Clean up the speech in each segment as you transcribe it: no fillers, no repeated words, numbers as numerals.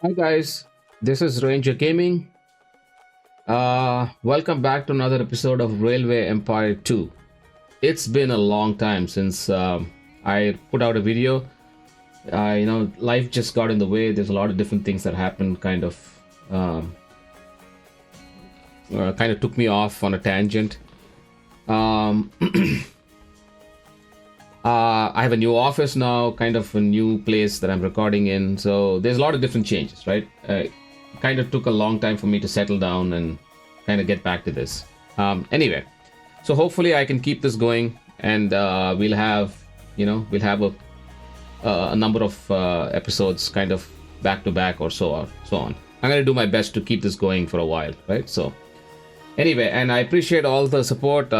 Hi guys, this is Ranger Gaming. Welcome back to another episode of Railway Empire 2. It's been a long time since I put out a video. Life just got in the way. There's a lot of different things that happened. Um, kind of took me off on a tangent. Um, I have a new office now, kind of a new place that I'm recording in. So there's a lot of different changes, right? Kind of took a long time for me to settle down and kind of get back to this. Anyway, so hopefully I can keep this going, and we'll have a number of episodes kind of back to back or so on. I'm gonna do my best to keep this going for a while, right? So anyway, and I appreciate all the support.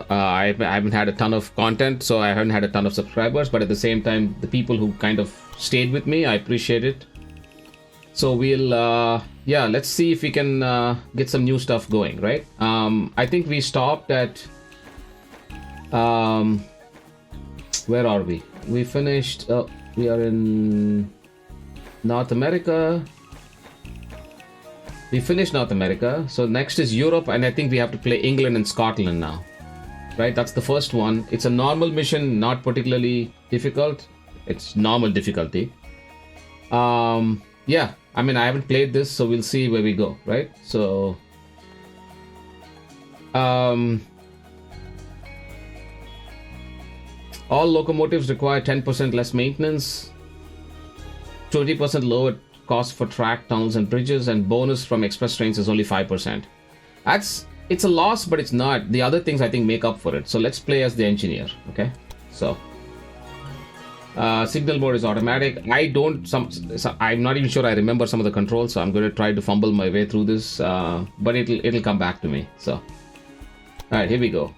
I haven't had a ton of content, so I haven't had a ton of subscribers, but at the same time, the people who kind of stayed with me, I appreciate it. So let's see if we can get some new stuff going, right? I think we stopped at, where are we? We finished, we are in North America. We finished North America, so next is Europe, and I think we have to play England and Scotland now. Right, that's the first one. It's a normal mission, not particularly difficult. It's normal difficulty. Yeah, I mean, I haven't played this, so we'll see where we go, right? So, all locomotives require 10% less maintenance, 20% lower cost for track, tunnels, and bridges, and bonus from express trains is only 5%. It's a loss, but it's not. The other things I think make up for it. So let's play as the engineer, okay? So signal mode is automatic. I'm not even sure I remember some of the controls, so I'm going to try to fumble my way through this, but it'll come back to me. So, all right, here we go.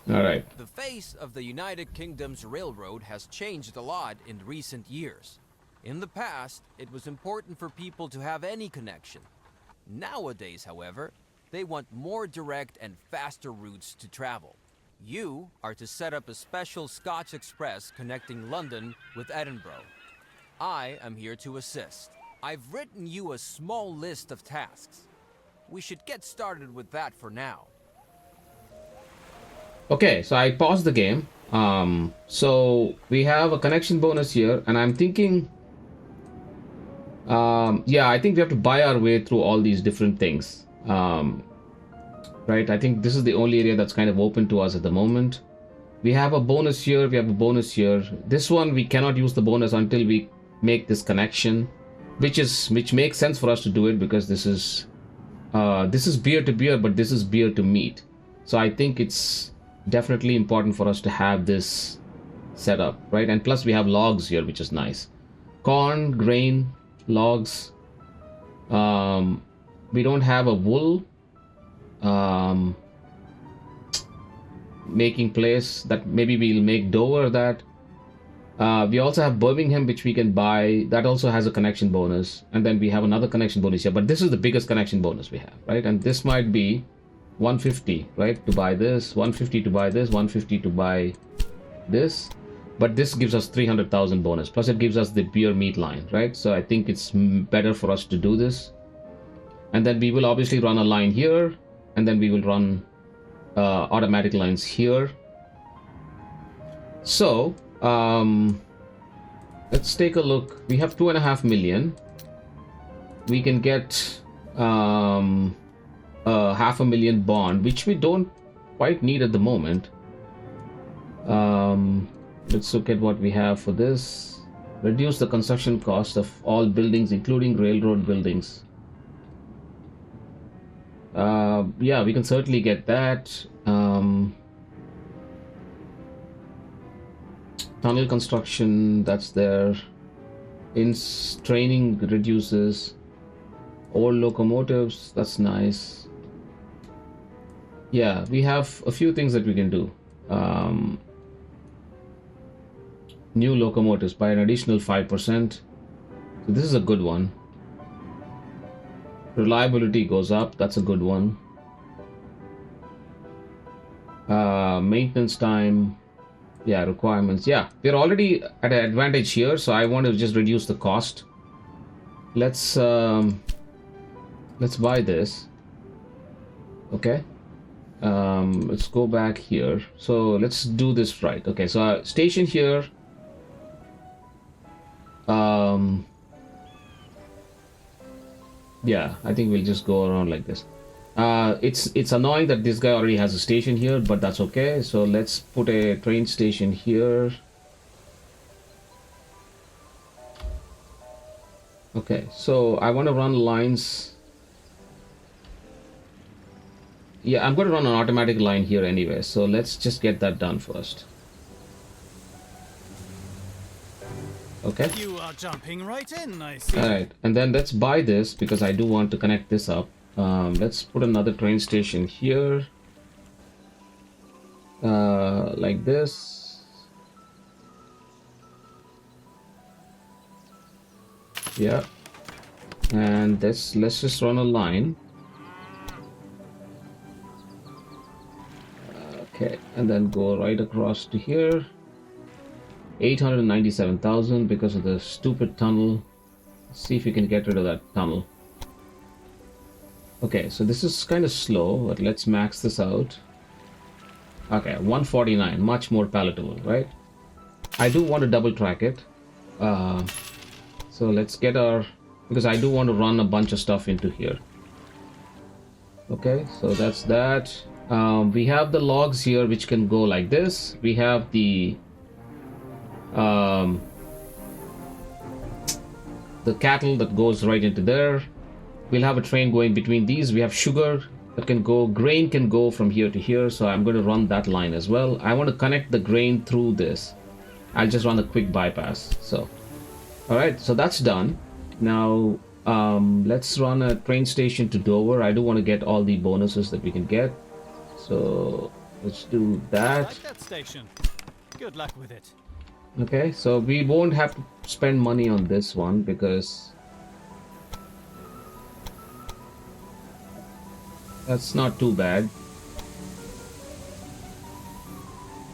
All right. The face of the United Kingdom's railroad has changed a lot in recent years. In the past, it was important for people to have any connection. Nowadays, however, they want more direct and faster routes to travel. You are to set up a special Scotch Express connecting London with Edinburgh. I am here to assist. I've written you a small list of tasks. We should get started with that for now. Okay, so I paused the game. So we have a connection bonus here, and I'm thinking, I think we have to buy our way through all these different things. Right, I think this is the only area that's kind of open to us at the moment. We have a bonus here, we have a bonus here. This one, we cannot use the bonus until we make this connection, which makes sense for us to do it, because this is beer to beer, but this is beer to meat. So I think it's definitely important for us to have this set up, right? And plus we have logs here, which is nice. Corn, grain, logs. We don't have a wool making place. That maybe we'll make Dover that. We also have Birmingham, which we can buy. That also has a connection bonus. And then we have another connection bonus here, but this is the biggest connection bonus we have, right? And this might be 150, right, to buy this, 150 to buy this, 150 to buy this. but this gives us 300,000 bonus. Plus it gives us the beer meat line, right? So I think it's better for us to do this. And then we will obviously run a line here, and then we will run automatic lines here. So let's take a look. We have 2.5 million. We can get a 500,000 bond, which we don't quite need at the moment. Let's look at what we have for this. Reduce the construction cost of all buildings, including railroad buildings. Yeah, we can certainly get that. Tunnel construction, that's there. Training reduces. Old locomotives, that's nice. Yeah, we have a few things that we can do. New locomotives by an additional 5%. So this is a good one. Reliability goes up, that's a good one. Maintenance time, yeah, requirements. Yeah, we're already at an advantage here, so I want to just reduce the cost. Let's buy this. Okay. Let's go back here. So let's do this right. Okay, so station here. Yeah, I think we'll just go around like this. It's annoying that this guy already has a station here, but that's okay. So let's put a train station here. Okay, so I want to run lines. Yeah, I'm going to run an automatic line here anyway, so let's just get that done first. Okay. You are jumping right in, I see. Alright, and then let's buy this because I do want to connect this up. Let's put another train station here. Like this. Yeah. And let's just run a line. Okay, and then go right across to here. 897,000 because of the stupid tunnel. Let's see if we can get rid of that tunnel. Okay, so this is kind of slow, but let's max this out. Okay, 149, much more palatable, right? I do want to double track it. So let's get our... because I do want to run a bunch of stuff into here. Okay, so that's that. We have the logs here which can go like this. We have the cattle that goes right into there. We'll have a train going between these. We have sugar that can go, grain can go from here to here, so I'm going to run that line as well. I want to connect the grain through this. I'll just run a quick bypass. So alright, so that's done. Now let's run a train station to Dover. I do want to get all the bonuses that we can get, so let's do that. I like that station. Good luck with it. Okay, so we won't have to spend money on this one because that's not too bad.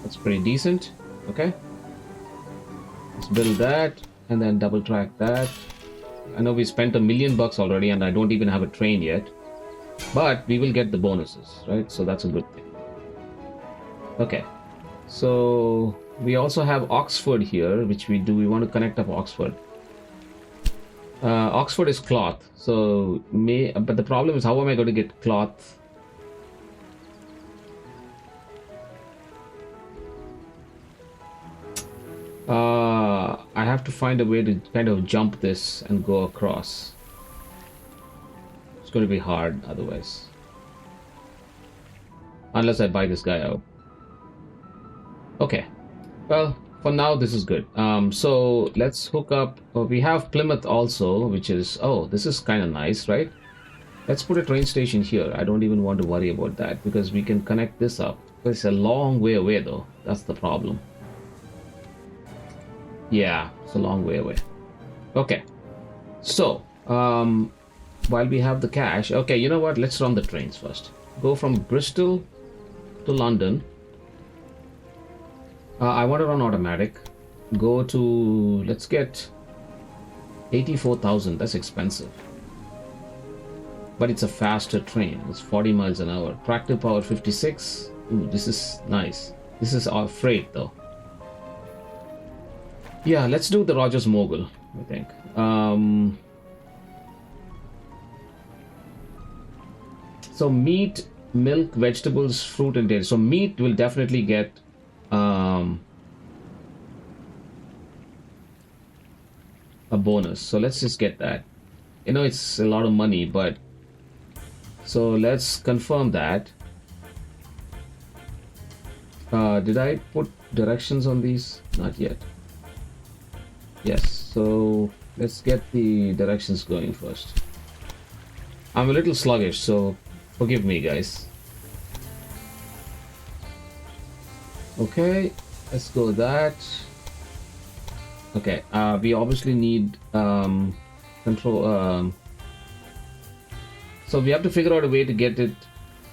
That's pretty decent. Okay, let's build that and then double track that. I know we spent $1 million already and I don't even have a train yet, but we will get the bonuses, right? So that's a good thing. Okay, so we also have Oxford here, which we want to connect up Oxford. Oxford is cloth, so but the problem is, how am I going to get cloth? I have to find a way to kind of jump this and go across. It's going to be hard otherwise, unless I buy this guy out. Okay, well, for now this is good. So let's hook up. We have Plymouth also, which is, oh, this is kind of nice, right? Let's put a train station here. I don't even want to worry about that because we can connect this up. It's a long way away though. That's the problem. Yeah, it's a long way away. Okay, so while we have the cash, okay, you know what? Let's run the trains first. Go from Bristol to London. I want to run automatic. go to, let's get 84,000. That's expensive. But it's a faster train. It's 40 miles an hour. Tractive power 56. Ooh, this is nice. This is our freight though. Yeah, let's do the Rogers Mogul, I think. So meat, milk, vegetables, fruit, and dairy. So meat will definitely get a bonus. So let's just get that. You know, it's a lot of money, but so let's confirm that. Did I put directions on these? Not yet. Yes, so let's get the directions going first. I'm a little sluggish, so forgive me, guys. Okay, let's go that. Okay, we obviously need control. So we have to figure out a way to get it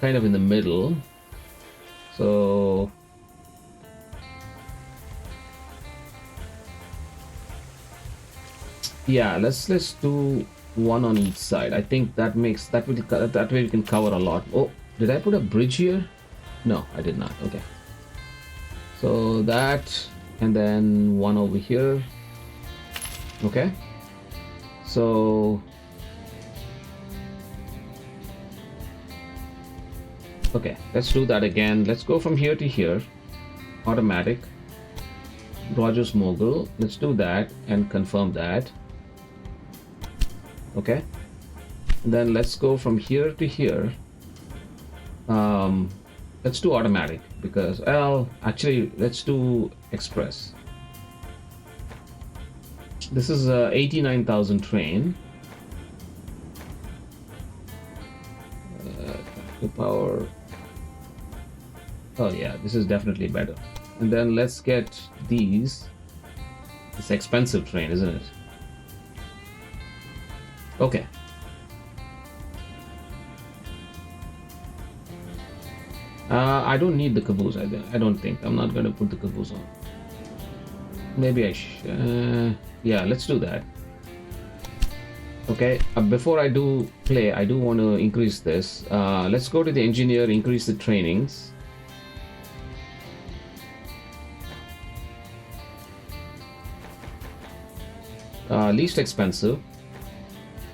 kind of in the middle. So yeah, let's do one on each side. I think that makes that way we can cover a lot. Oh, did I put a bridge here? No, I did not. Okay. So that, and then one over here. Okay. So okay, let's do that again. Let's go from here to here. Automatic. Rogers Mogul. Let's do that and confirm that. Okay. And then let's go from here to here. Let's do automatic because, well, actually, let's do express. This is a 89,000 train. The power. Oh yeah, this is definitely better. And then let's get these. It's expensive train, isn't it? Okay. I don't need the caboose. I don't think. I'm not going to put the caboose on. Maybe I should. Yeah, let's do that. Okay. Before I do play, I do want to increase this. Let's go to the engineer, increase the trainings. Least expensive.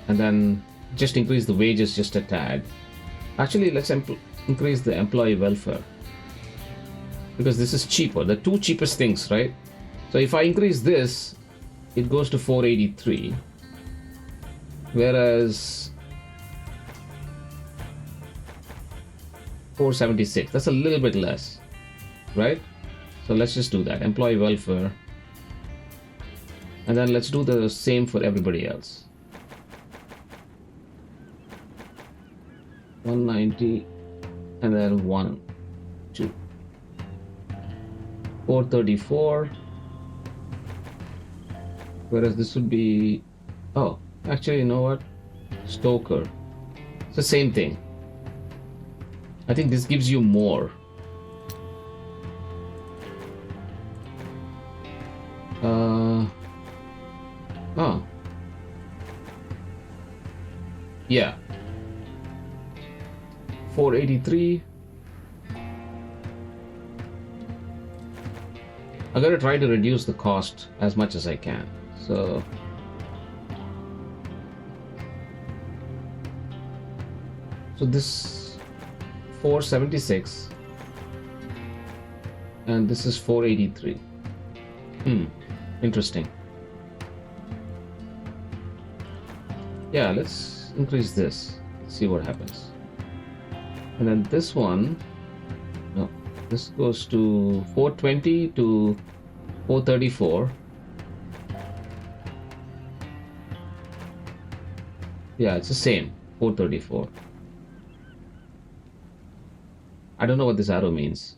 And then just increase the wages just a tad. Actually, let's increase the employee welfare because this is cheaper. The two cheapest things, right? So if I increase this, it goes to 483, whereas 476, that's a little bit less, right? So let's just do that, employee welfare, and then let's do the same for everybody else. 190, and then 1, 2, 434, whereas this would be, oh, actually, you know what, Stoker, it's the same thing. I think this gives you more. Oh, yeah, 483. I'm gonna try to reduce the cost as much as I can. So this 476 and this is 483. Interesting. Yeah, let's increase this. Let's see what happens. And then this one, no, this goes to 420 to 434. Yeah, it's the same, 434. I don't know what this arrow means.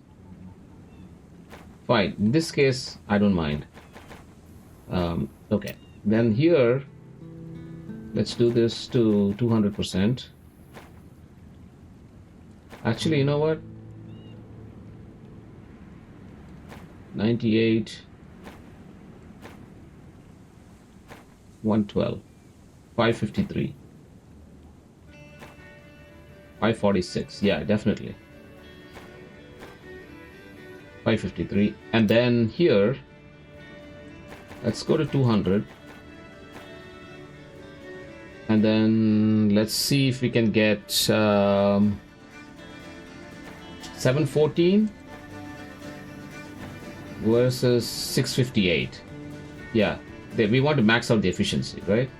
Fine, in this case, I don't mind. Okay, then here, let's do this to 200%. Actually, you know what? 98. 112, 553, 546. Yeah, definitely. 553. And then here, let's go to 200. And then let's see if we can get 714 versus 658. Yeah, we want to max out the efficiency, right?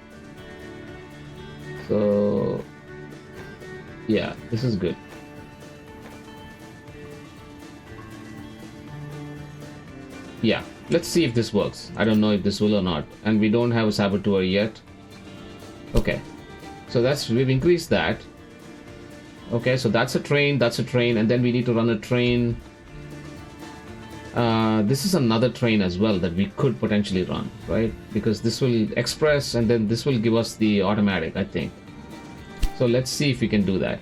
So, yeah, this is good. Yeah, let's see if this works. I don't know if this will or not. And we don't have a saboteur yet. Okay, so we've increased that. Okay, so that's a train, and then we need to run a train. This is another train as well that we could potentially run, right? Because this will express, and then this will give us the automatic, I think. So let's see if we can do that.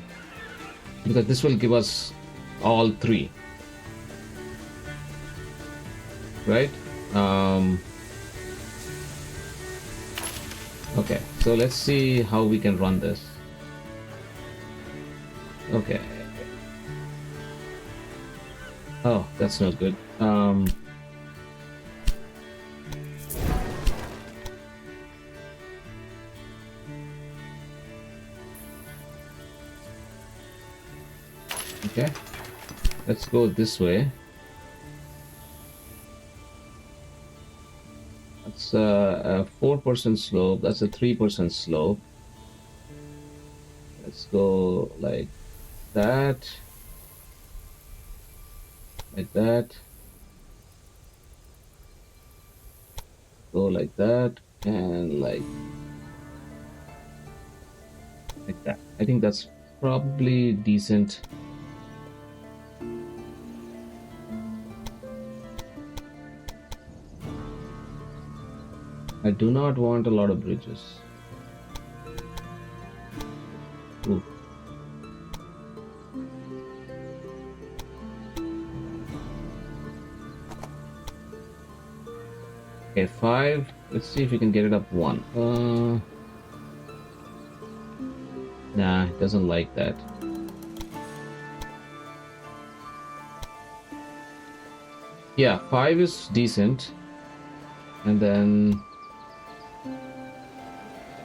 Because this will give us all three. Right? Okay, so let's see how we can run this. Okay. Oh, that's not good. Okay, let's go this way. That's a 4% slope. That's a 3% slope. Let's go like that. Like that. Go like that. And like that. I think that's probably decent. I do not want a lot of bridges. Ooh. Okay, 5. Let's see if we can get it up 1. Nah, it doesn't like that. Yeah, 5 is decent. And then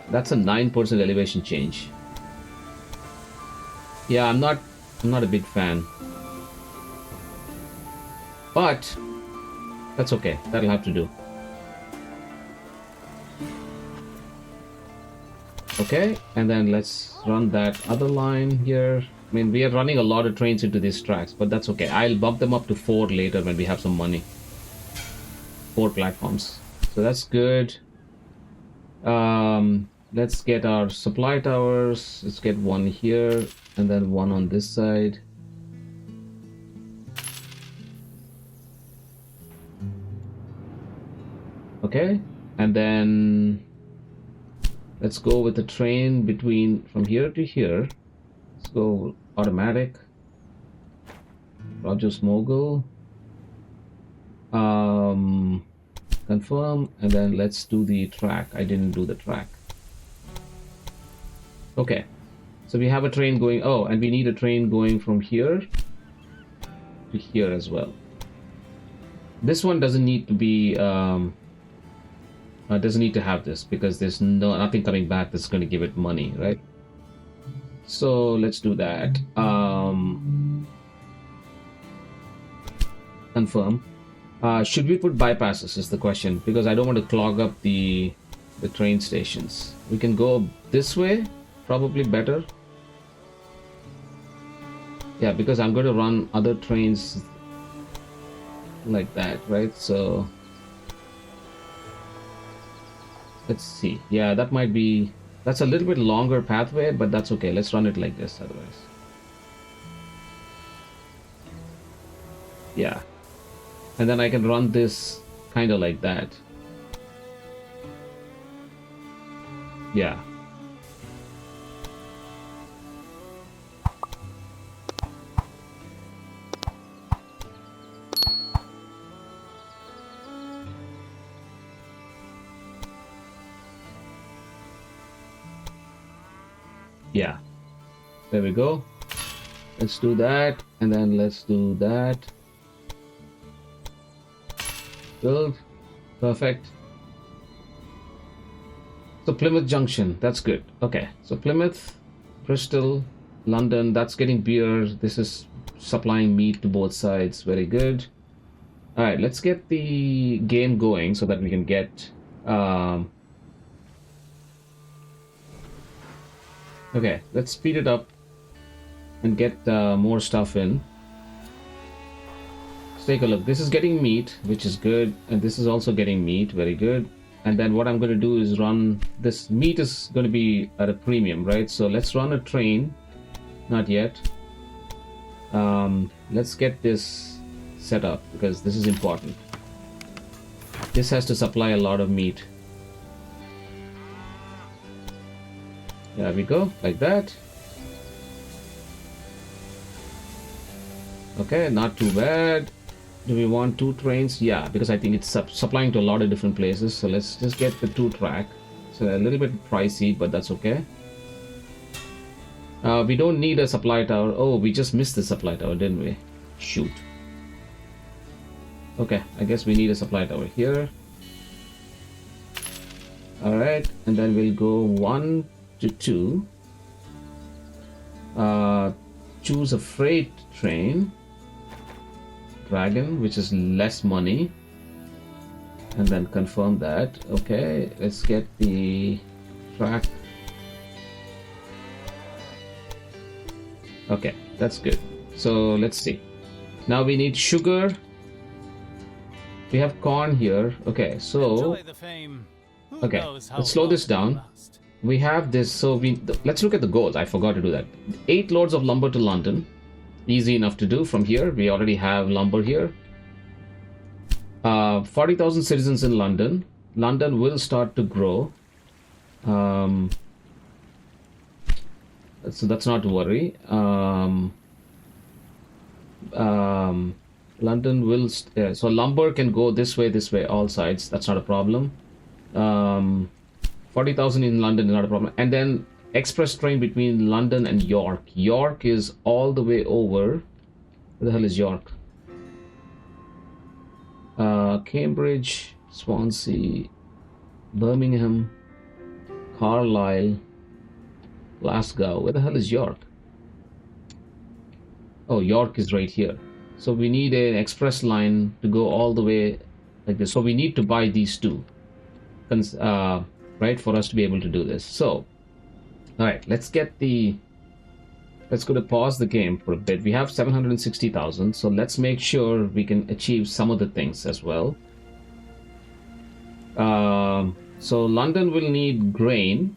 that's a 9% elevation change. Yeah, I'm not a big fan. But that's okay. That'll have to do. Okay, and then let's run that other line here. I mean, we are running a lot of trains into these tracks, but that's okay. I'll bump them up to 4 later when we have some money. 4 platforms. So that's good. Let's get our supply towers. Let's get one here and then one on this side. Okay, and then let's go with the train between from here to here. Let's go automatic. Rogers Mogul. Confirm, and then let's do the track. I didn't do the track. Okay, so we have a train going. Oh, and we need a train going from here to here as well. This one doesn't need to be doesn't need to have this because there's nothing coming back that's going to give it money, right? So let's do that. Confirm. Should we put bypasses is the question, because I don't want to clog up the train stations. We can go this way, probably better. Yeah, because I'm going to run other trains like that, right? So let's see. Yeah, that might be, that's a little bit longer pathway, but that's okay. Let's run it like this otherwise. Yeah. And then I can run this kind of like that. Yeah. Yeah, there we go. Let's do that, and then let's do that. Good, perfect. So Plymouth Junction, that's good. Okay, so Plymouth, Bristol, London, that's getting beer. This is supplying meat to both sides. Very good. All right, let's get the game going so that we can get... okay, let's speed it up and get more stuff in. Let's take a look. This is getting meat, which is good. And this is also getting meat. Very good. And then what I'm going to do is run... this meat is going to be at a premium, right? So let's run a train. Not yet. Let's get this set up because this is important. This has to supply a lot of meat. There we go, like that. Okay, not too bad. Do we want 2 trains? Yeah, because I think it's supplying to a lot of different places. So let's just get the 2-track. It's a little bit pricey, but that's okay. We don't need a supply tower. Oh, we just missed the supply tower, didn't we? Shoot. Okay, I guess we need a supply tower here. Alright, and then we'll go 1 to 2. Choose a freight train. Dragon, which is less money. And then confirm that. Okay, let's get the track. Okay, that's good. So let's see. Now we need sugar. We have corn here. Okay, so Enjoy the fame. Who okay, knows how let's slow this long it'll down. last? We have this, so let's look at the goals. I forgot to do that. 8 loads of lumber to London. Easy enough to do from here. We already have lumber here. 40,000 citizens in London. London will start to grow. So that's not to worry. London will... so lumber can go this way, all sides. That's not a problem. 40,000 in London is not a problem. And then express train between London and York. York is all the way over. Where the hell is York? Cambridge, Swansea, Birmingham, Carlisle, Glasgow. Where the hell is York? Oh, York is right here. So we need an express line to go all the way like this. So we need to buy these two, right, for us to be able to do this. So, all right, let's go to pause the game for a bit. We have 760,000, so let's make sure we can achieve some of the things as well. So London will need grain,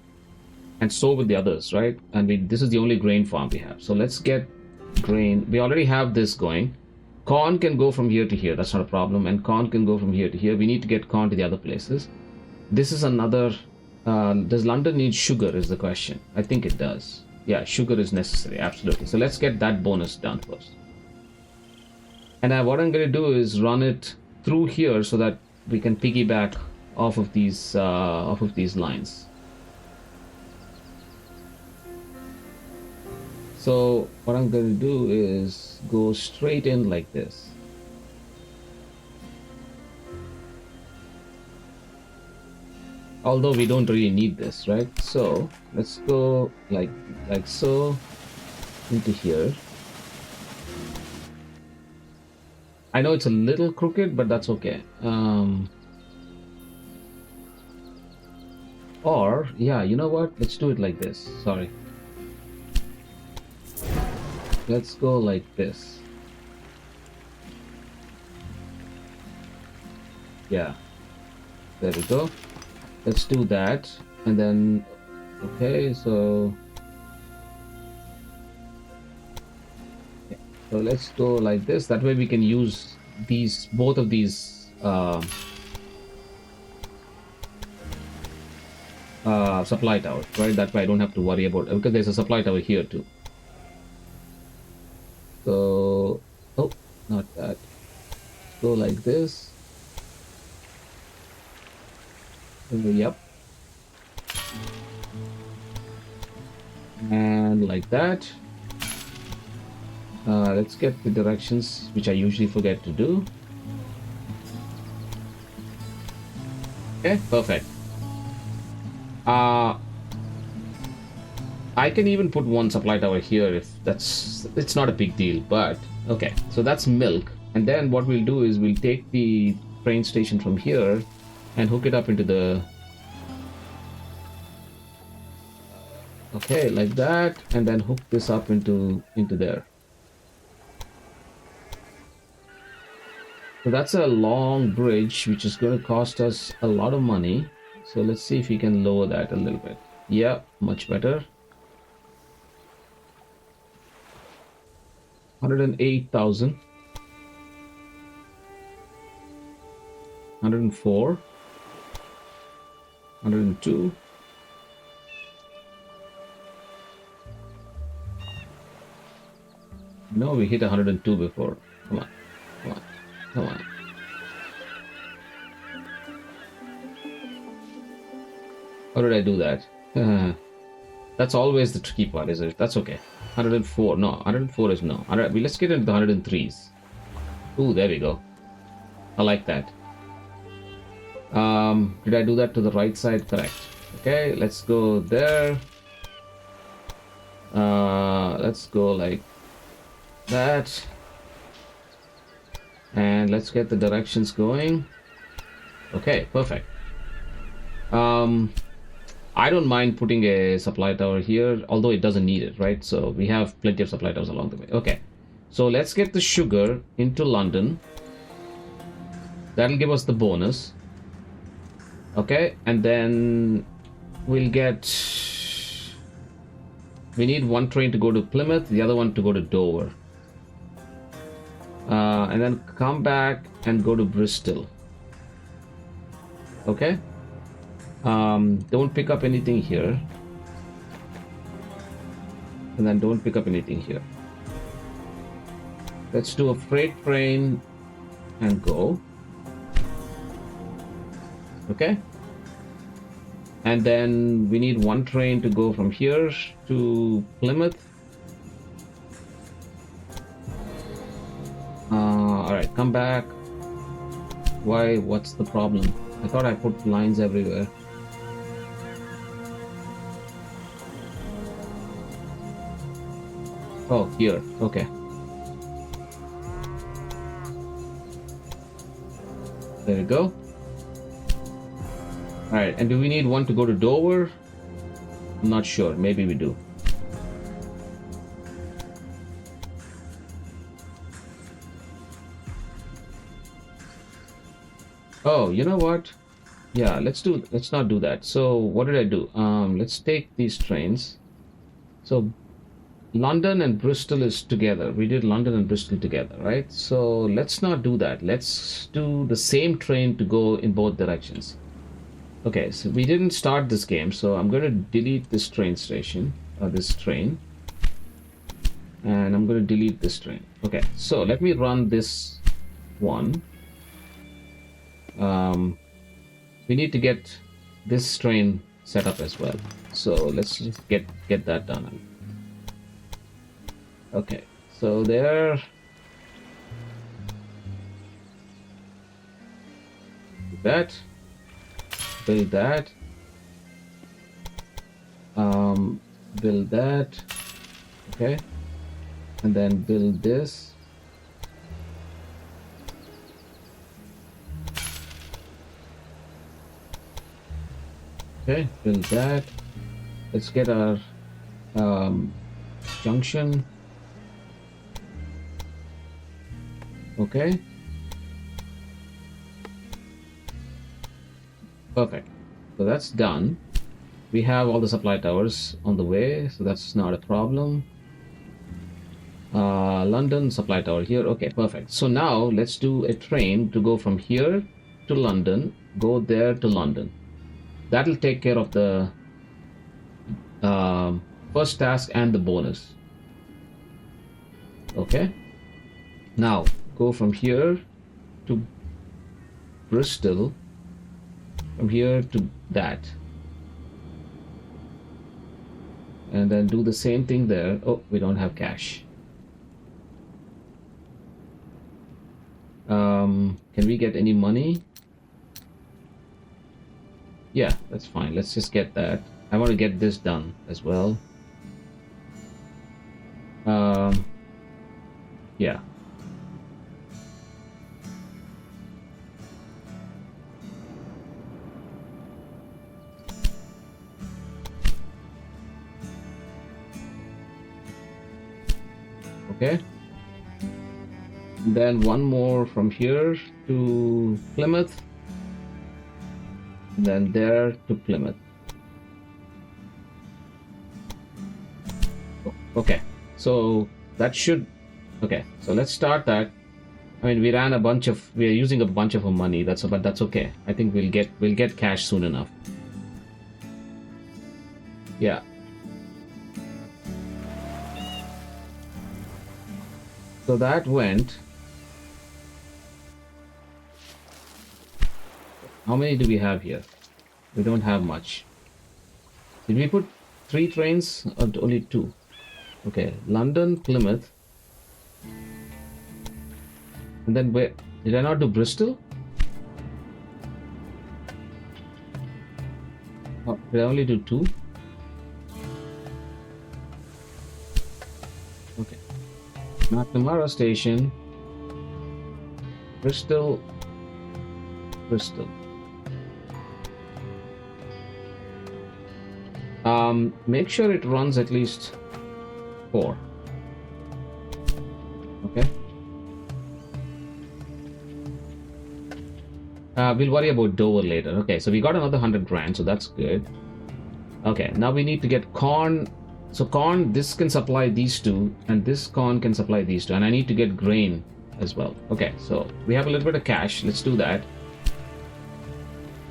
and so will the others, right? And this is the only grain farm we have. So let's get grain. We already have this going. Corn can go from here to here. That's not a problem. And corn can go from here to here. We need to get corn to the other places. This is another... does London need sugar is the question. I think it does. Yeah, sugar is necessary. Absolutely. So let's get that bonus done first. And what I'm going to do is run it through here so that we can piggyback off of these lines. So what I'm going to do is go straight in like this. Although we don't really need this, right? So let's go like so into here. I know it's a little crooked, but that's okay. Or yeah, you know what? Let's do it like this. Sorry. Let's go like this. Yeah. There we go. Let's do that. And then, okay, so... yeah. So let's go like this. That way we can use both of these supply towers, right? That way I don't have to worry about it, because there's a supply tower here too. So, oh, not that. Go like this. Yep. And Something like that. Let's get the directions, which I usually forget to do. Okay, perfect. I can even put one supply tower here if it's not a big deal, but okay. So that's milk. And then what we'll do is we'll take the train station from here and hook it up into the... Okay, like that, and then hook this up into there. So that's a long bridge, which is going to cost us a lot of money. So let's see if we can lower that a little bit. Yeah, much better. 108,000. 104. 102. No, we hit 102 before. Come on. Come on. Come on. How did I do that? That's always the tricky part, isn't it? That's okay. 104. No, 104 is no. Let's get into the 103s. Ooh, there we go. I like that. Did I do that to the right side? Correct. Okay, let's go there. Let's go like that. And let's get the directions going. Okay, perfect. I don't mind putting a supply tower here, although it doesn't need it, right? So we have plenty of supply towers along the way. Okay, so let's get the sugar into London. That'll give us the bonus. Okay, and then we'll get... We need one train to go to Plymouth, the other one to go to Dover. And then come back and go to Bristol. Okay. Don't pick up anything here. And then don't pick up anything here. Let's do a freight train and go. Okay. And then we need one train to go from here to Plymouth. Alright, come back. Why? What's the problem? I thought I put lines everywhere. Oh, here. Okay. There we go. Alright, and do we need one to go to Dover? I'm not sure. Maybe we do. Oh, you know what? Yeah, let's not do that. So what did I do? Let's take these trains. So London and Bristol is together. We did London and Bristol together, right? So let's not do that. Let's do the same train to go in both directions. Okay, so we didn't start this game, so I'm going to delete this train station, or this train. And I'm going to delete this train. Okay, so let me run this one. We need to get this train set up as well. So let's just get that done. Okay, so there. Do that. Build that. Build that. Okay. And then build this. Okay, build that. Let's get our junction. Okay. Perfect. So that's done. We have all the supply towers on the way, so that's not a problem. London supply tower here. Okay, perfect. So now let's do a train to go from here to London, go there to London. That'll take care of the first task and the bonus. Okay. Now go from here to Bristol, from here to that, And then do the same thing there. Oh, we don't have cash. Can we get any money? Yeah, that's fine. Let's just get that. I want to get this done as well. Yeah. Okay. Then one more from here to Plymouth. Then there to Plymouth. Okay, so that should... Okay, so let's start that. I mean, we are using a bunch of money. But that's okay. I think we'll get cash soon enough. Yeah. So that went. How many do we have here? We don't have much. Did we put 3 trains or only 2? Okay, London, Plymouth. And then where did I not do Bristol? Oh, did I only do 2? Okay. McNamara Station. Bristol. Make sure it runs at least 4. Okay. We'll worry about Dover later. Okay, so we got another 100 grand, so that's good. Okay, now we need to get corn. So corn, this can supply these 2, and this corn can supply these 2, and I need to get grain as well. Okay, so we have a little bit of cash. Let's do that.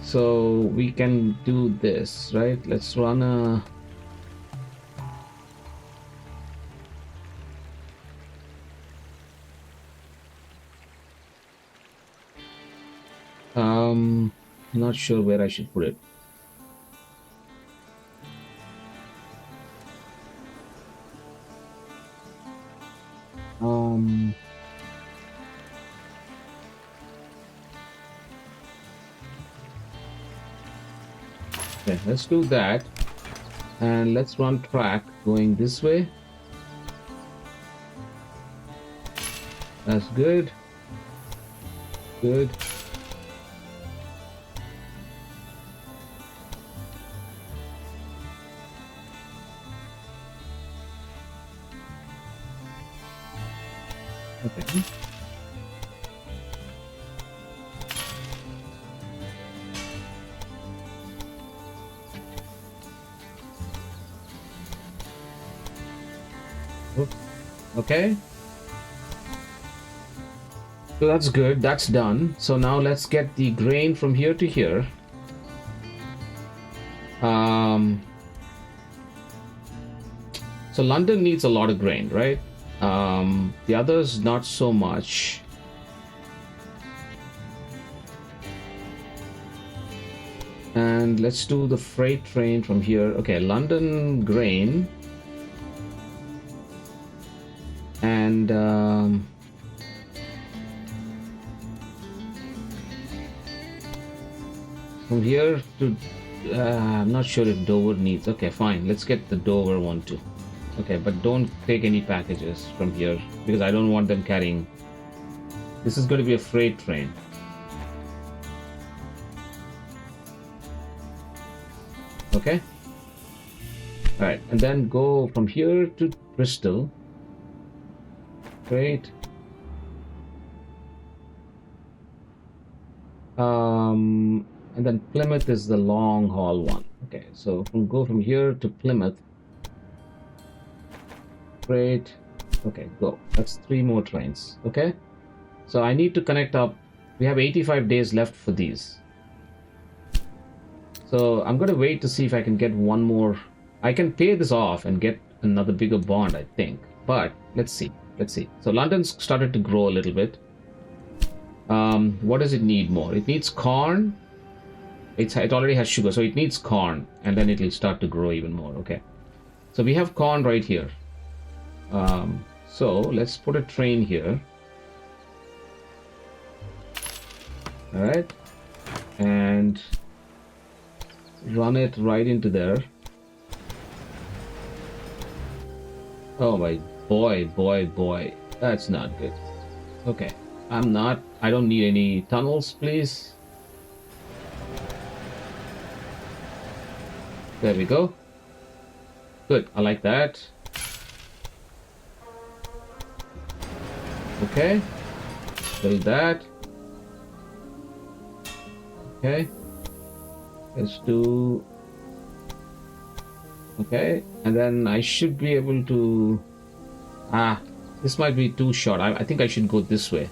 So we can do this, right? Let's run a... Not sure where I should put it. Okay, let's do that. And let's run track going this way. That's good. Good. Okay. Okay. So that's good. That's done. So now let's get the grain from here to here. So London needs a lot of grain, right? The others not so much. And let's do the freight train from here. Okay, London grain. And from here to I'm not sure if Dover needs. Okay, fine. Let's get the Dover one too. Okay, but don't take any packages from here because I don't want them carrying. This is going to be a freight train. Okay. All right, and then go from here to Bristol. Great. And then Plymouth is the long haul one. Okay, so we'll go from here to Plymouth. Great. Okay, go. That's 3 more trains. Okay. So I need to connect up. We have 85 days left for these. So I'm going to wait to see if I can get one more. I can pay this off and get another bigger bond, I think. But let's see. Let's see. So London's started to grow a little bit. What does it need more? It needs corn. It already has sugar, so it needs corn, and then it'll start to grow even more. Okay. So we have corn right here. So let's put a train here. All right, and run it right into there. Oh my boy, that's not good. Okay, I don't need any tunnels, please. There we go. Good, I like that. Okay, build that. Okay, let's do. Okay, and then I should be able to. This might be too short. I think I should go this way.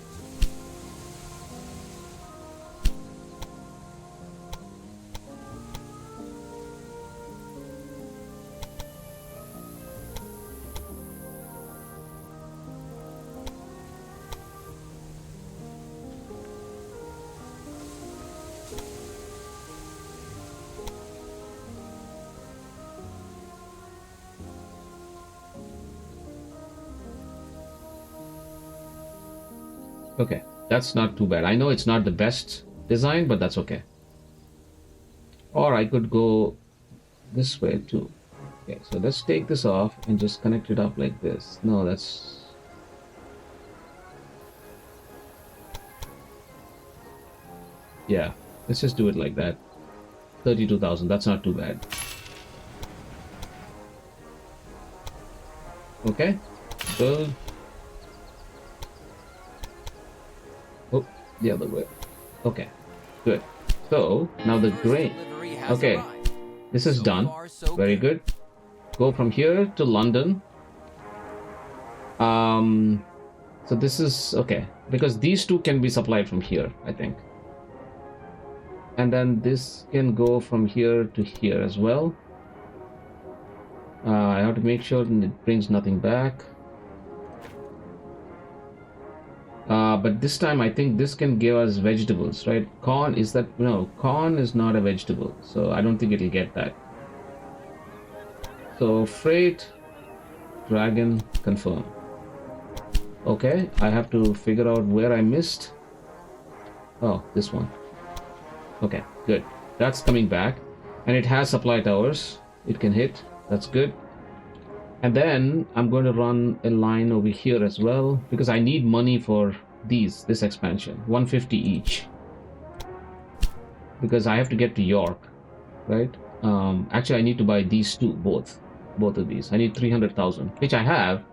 Okay, that's not too bad. I know it's not the best design, but that's okay. Or I could go this way too. Okay, so let's take this off and just connect it up like this. No, that's... Yeah, let's just do it like that. 32,000, that's not too bad. Okay, build. Oh, the other way. Okay, good. So, now the grain. Okay, this is done. Very good. Go from here to London. So this is okay because these two can be supplied from here, I think. And then this can go from here to here as well. I have to make sure it brings nothing back. But this time I think this can give us vegetables, right? Corn is that? No, corn is not a vegetable, so I don't think it'll get that. So freight, dragon, confirm. Okay, I have to figure out where I missed. Oh, this one. Okay, good. That's coming back. And it has supply towers. It can hit. That's good. And then I'm going to run a line over here as well because I need money for this expansion. 150 each. Because I have to get to York, right? Actually, I need to buy these two, both of these. I need 300,000, which I have.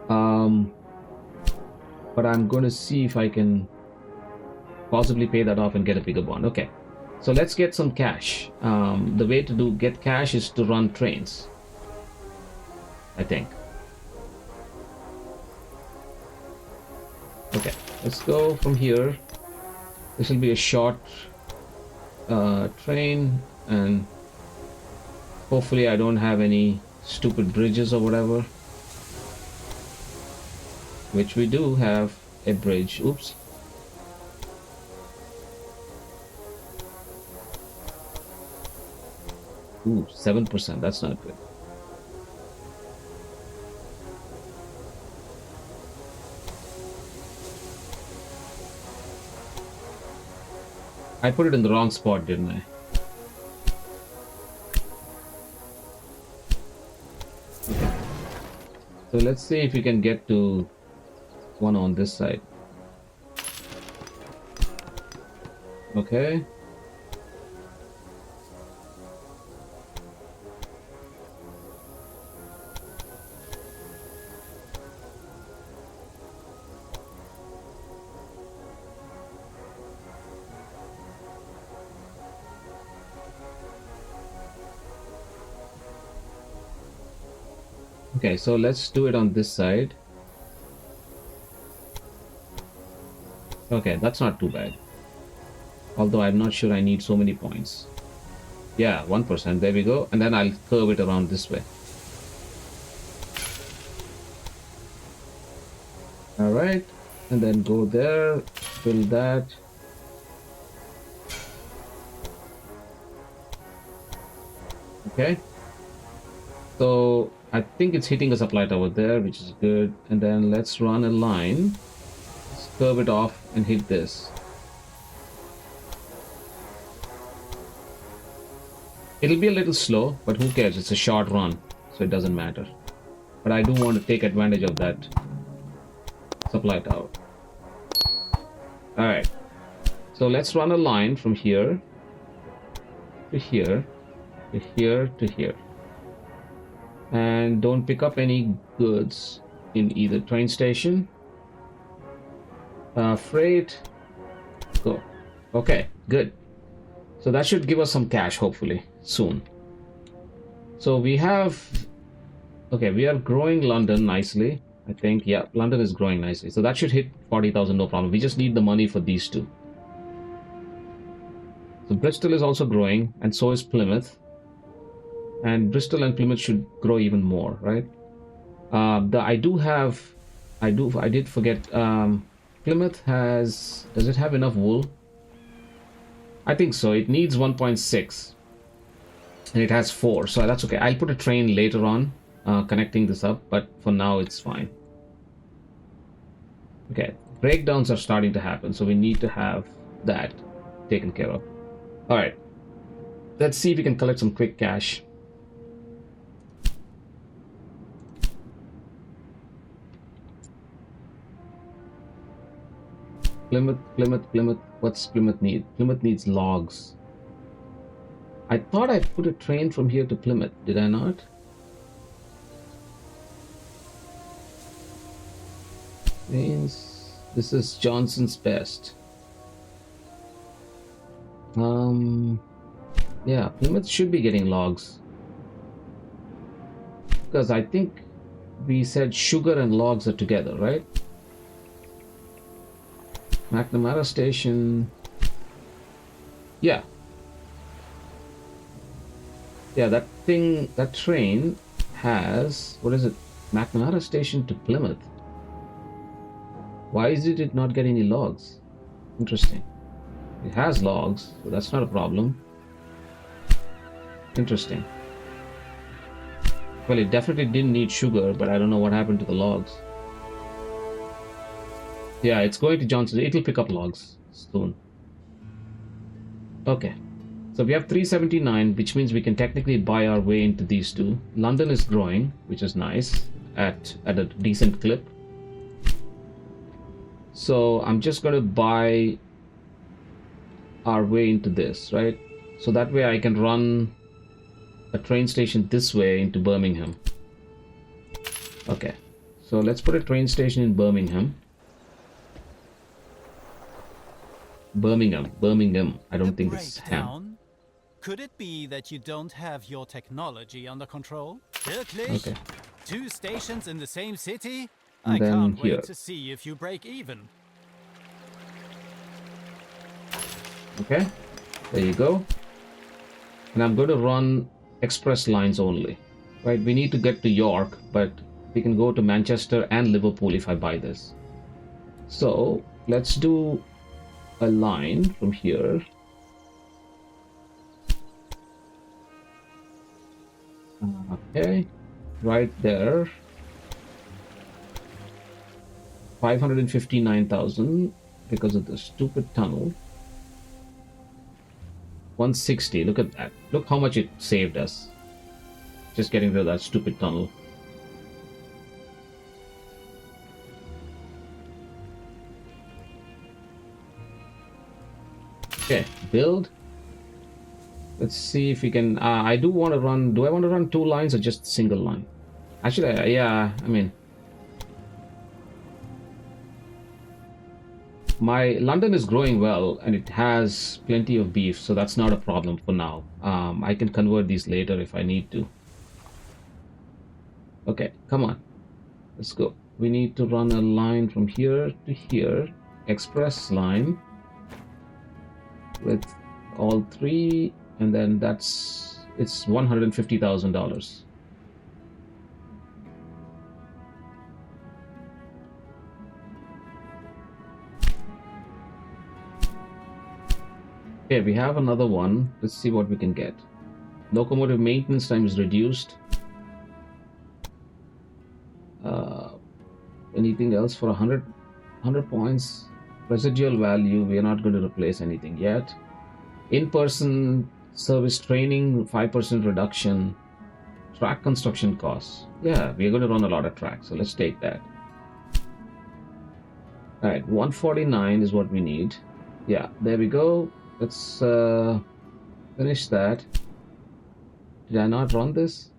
But I'm going to see if I can possibly pay that off and get a bigger bond. Okay, so let's get some cash. The way to get cash is to run trains, I think. Okay, let's go from here. This will be a short train, and hopefully I don't have any stupid bridges or whatever, which we do have a bridge. Oops. Ooh, 7%. That's not good. I put it in the wrong spot, didn't I? Okay. So let's see if we can get to one on this side. Okay. Okay, so let's do it on this side. Okay, that's not too bad. Although I'm not sure I need so many points. Yeah, 1%. There we go. And then I'll curve it around this way. Alright. And then go there. Build that. Okay. So I think it's hitting a supply tower there, which is good. And then let's run a line, let's curve it off and hit this. It'll be a little slow, but who cares? It's a short run, so it doesn't matter. But I do want to take advantage of that supply tower. Alright. So let's run a line from here to here to here to here. And don't pick up any goods in either train station. Freight. Go. Okay, good. So that should give us some cash, hopefully, soon. So we have... Okay, we are growing London nicely. I think, yeah, London is growing nicely. So that should hit 40,000, no problem. We just need the money for these two. So Bristol is also growing, and so is Plymouth. And Bristol and Plymouth should grow even more, right? I did forget. Plymouth has... Does it have enough wool? I think so. It needs 1.6. And it has 4, so that's okay. I'll put a train later on connecting this up, but for now it's fine. Okay, breakdowns are starting to happen, so we need to have that taken care of. Alright, let's see if we can collect some quick cash. Plymouth. What's Plymouth need? Plymouth needs logs. I thought I put a train from here to Plymouth. Did I not? Trains. This is Johnson's Best. Yeah, Plymouth should be getting logs. Because I think we said sugar and logs are together, right? McNamara Station. Yeah. Yeah, that train has, what is it? McNamara Station to Plymouth. Why did it not get any logs? Interesting. It has logs, so that's not a problem. Interesting. Well, it definitely didn't need sugar, but I don't know what happened to the logs. Yeah, it's going to Johnson. It'll pick up logs soon. Okay. So we have 379, which means we can technically buy our way into these two. London is growing, which is nice, at a decent clip. So I'm just going to buy our way into this, right? So that way I can run a train station this way into Birmingham. Okay. So let's put a train station in Birmingham. Birmingham. I don't think it's Ham. Could it be that you don't have your technology under control? Wirklich? Okay. 2 stations in the same city? And I then can't here. wait to see if you break even. Okay. There you go. And I'm going to run express lines only. Right? We need to get to York, but we can go to Manchester and Liverpool if I buy this. So let's do a line from here. Okay, right there. 559,000 because of the stupid tunnel. 160, look at that. Look how much it saved us. Just getting rid of that stupid tunnel. Okay, build. Let's see if we can... I do want to run... Do I want to run 2 lines or just single line? Actually, yeah, I mean... My London is growing well and it has plenty of beef, so that's not a problem for now. I can convert these later if I need to. Okay, come on. Let's go. We need to run a line from here to here. Express line. With all 3, and then it's $150,000. Okay, we have another one. Let's see what we can get. Locomotive maintenance time is reduced. Anything else for 100 points? Residual value, we are not going to replace anything yet. In-person service training, 5% reduction. Track construction costs. Yeah, we're going to run a lot of tracks, so let's take that. All right, 149 is what we need. Yeah, there we go. Let's finish that. Did I not run this?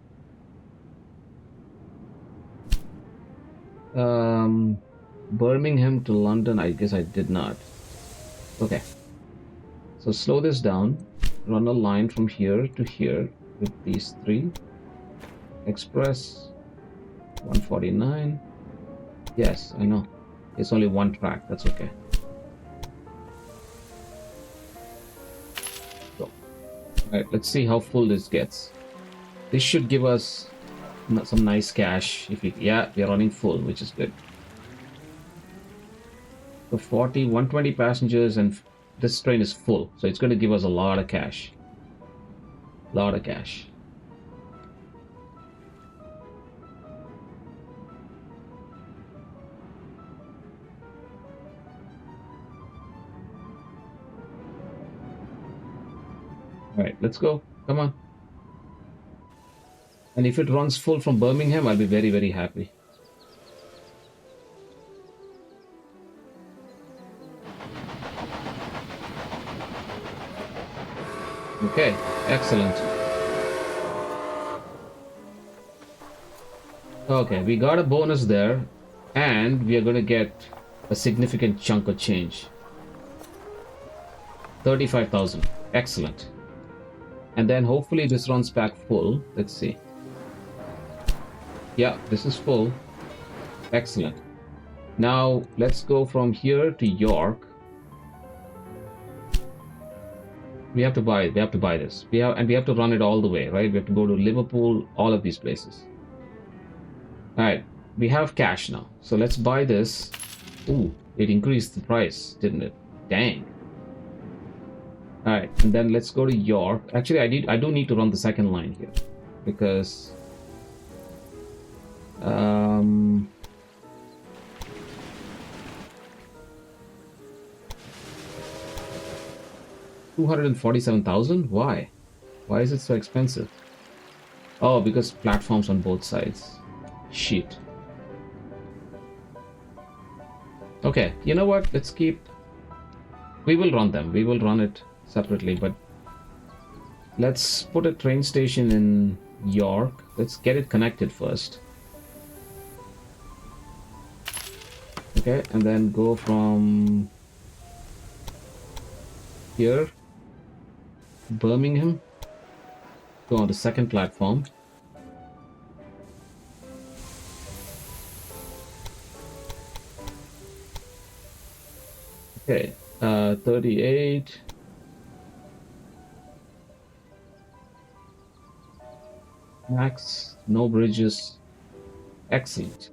Birmingham to London, I guess I did not. Okay. So slow this down. Run a line from here to here with these three. Express 149. Yes, I know. It's only one track. That's okay. So, all right, let's see how full this gets. This should give us some nice cash. If we, yeah, we are running full, which is good. So 40, 120 passengers, and this train is full. So it's going to give us a lot of cash. Lot of cash. All right, let's go. Come on. And if it runs full from Birmingham, I'll be very, very happy. Okay, excellent. Okay, we got a bonus there, and we are going to get a significant chunk of change. 35,000. Excellent. And then hopefully this runs back full. Let's see. Yeah, this is full. Excellent. Now let's go from here to York. We have to buy this. We have to run it all the way, right? We have to go to Liverpool, all of these places. All right, we have cash now. So let's buy this. Ooh, it increased the price, didn't it? Dang. All right, and then let's go to York. Actually, I do need to run the second line here because 247,000. Why? Why is it so expensive? Oh, because platforms on both sides. Shit. Okay, you know what? Let's keep. We will run them. We will run it separately, but let's put a train station in York. Let's get it connected first. Okay, and then go from here, Birmingham, go on the second platform. Okay, 38. Max, no bridges. Excellent.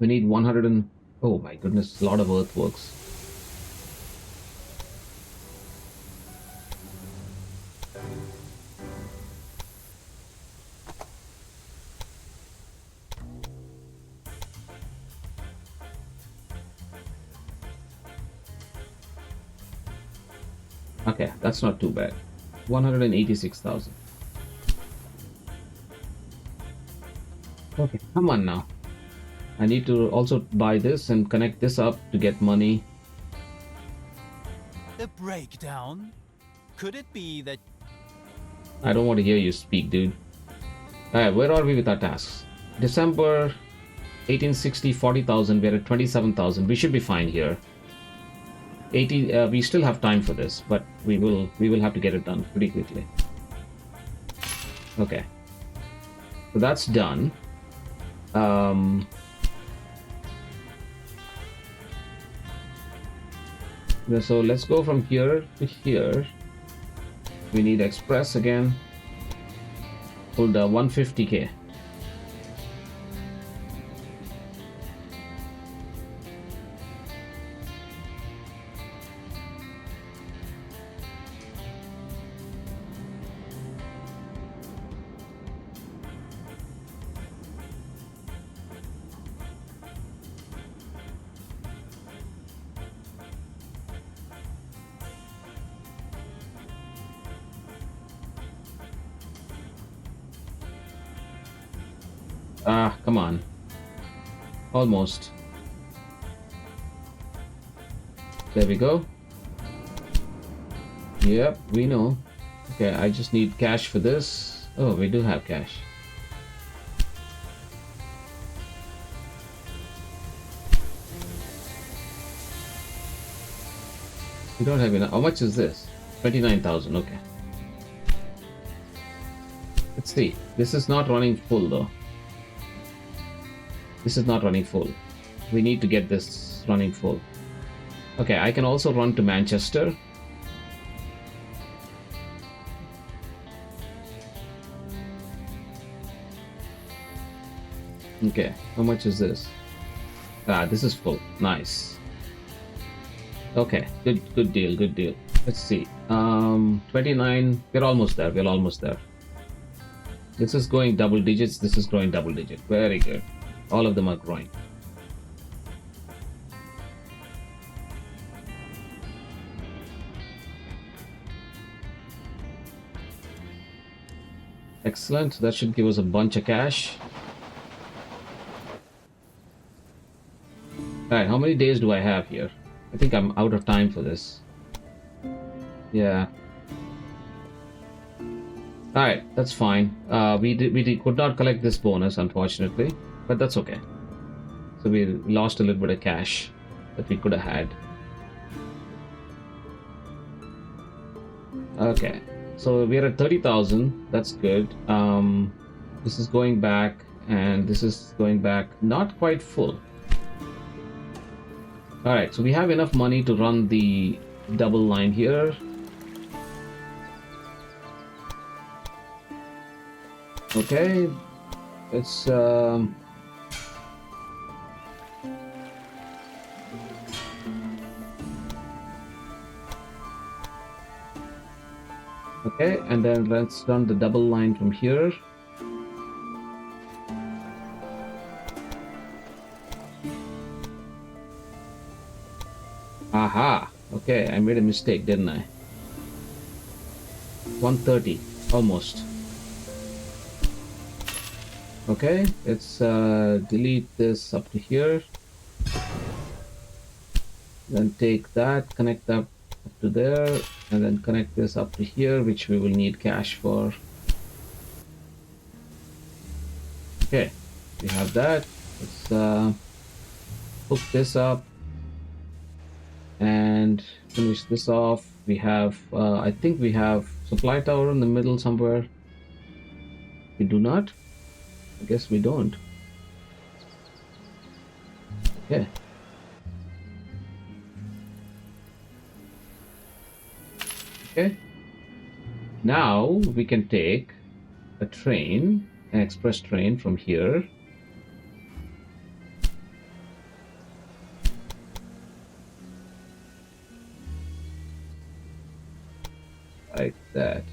We need 100 and... Oh my goodness, a lot of earthworks. Okay, that's not too bad. 186,000. Okay, come on now. I need to also buy this and connect this up to get money. A breakdown? Could it be that... I don't want to hear you speak, dude. Alright, where are we with our tasks? December 1860, 40,000. We're at 27,000. We should be fine here. 80. We still have time for this, but we will have to get it done pretty quickly. Okay. So that's done. So let's go from here to here. We need express again. Pull the 150k. Ah, come on. Almost. There we go. Yep, we know. Okay, I just need cash for this. Oh, we do have cash. We don't have enough. How much is this? 29,000. Okay. Let's see. This is not running full though. This is not running full. We need to get this running full. Okay, I can also run to Manchester. Okay, how much is this? Ah, this is full. Nice. Okay, good deal, good deal. Let's see. 29. We're almost there. We're almost there. This is going double digits. This is growing double digit. Very good. All of them are growing. Excellent. That should give us a bunch of cash. Alright, how many days do I have here? I think I'm out of time for this. Yeah. Alright, that's fine. We could not collect this bonus, unfortunately, but that's okay. So we lost a little bit of cash that we could have had. Okay, so we're at 30,000. That's good. This is going back, and this is going back. Not quite full. Alright, so we have enough money to run the double line here. Okay, it's okay, and then let's run the double line from here. Aha! Okay, I made a mistake, didn't I? 130, almost. Okay, let's delete this up to here. Then take that, connect that up to there, and then connect this up to here, which we will need cash for. Okay, we have that. Let's hook this up and finish this off. We have, I think we have supply tower in the middle somewhere. We do not? I guess we don't. Okay. Okay. Now we can take a train, an express train from here. Like that.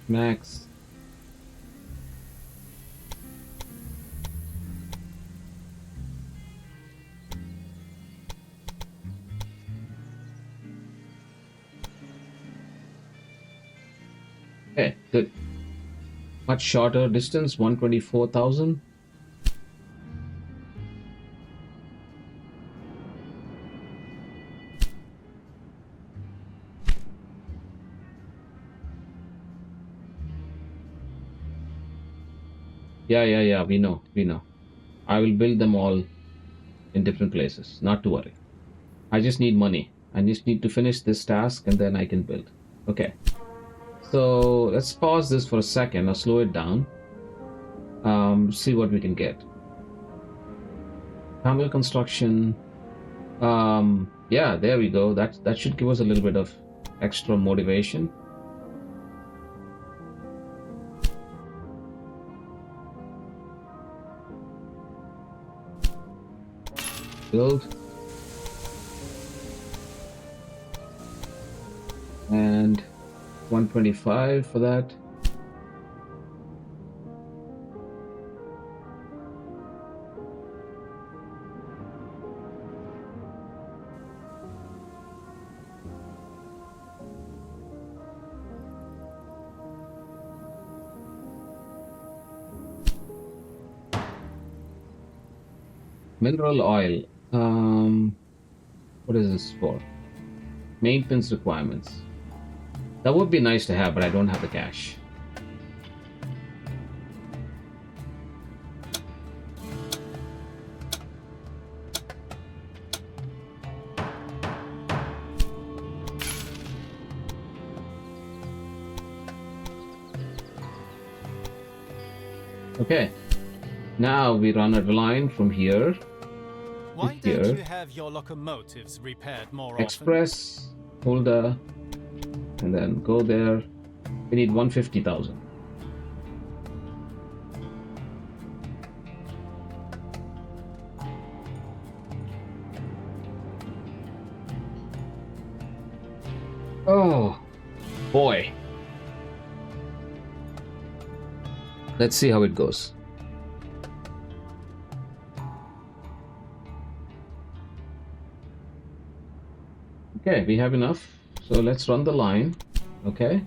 Max. Okay, good. Much shorter distance, 124,000. Yeah, we know. I will build them all in different places, not to worry. I just need money. I just need to finish this task and then I can build. Okay. So let's pause this for a second or slow it down. See what we can get. Panel construction. Yeah, there we go. That should give us a little bit of extra motivation. Build. And 125 for that. Mineral oil. What is this for? Maintenance requirements. That would be nice to have, but I don't have the cash. Okay, now we run a line from here to Why here. don't you have your locomotives repaired more often? Express, Holder, and then go there. We need 150,000. Oh, boy. Let's see how it goes. Okay, we have enough. So let's run the line. Okay.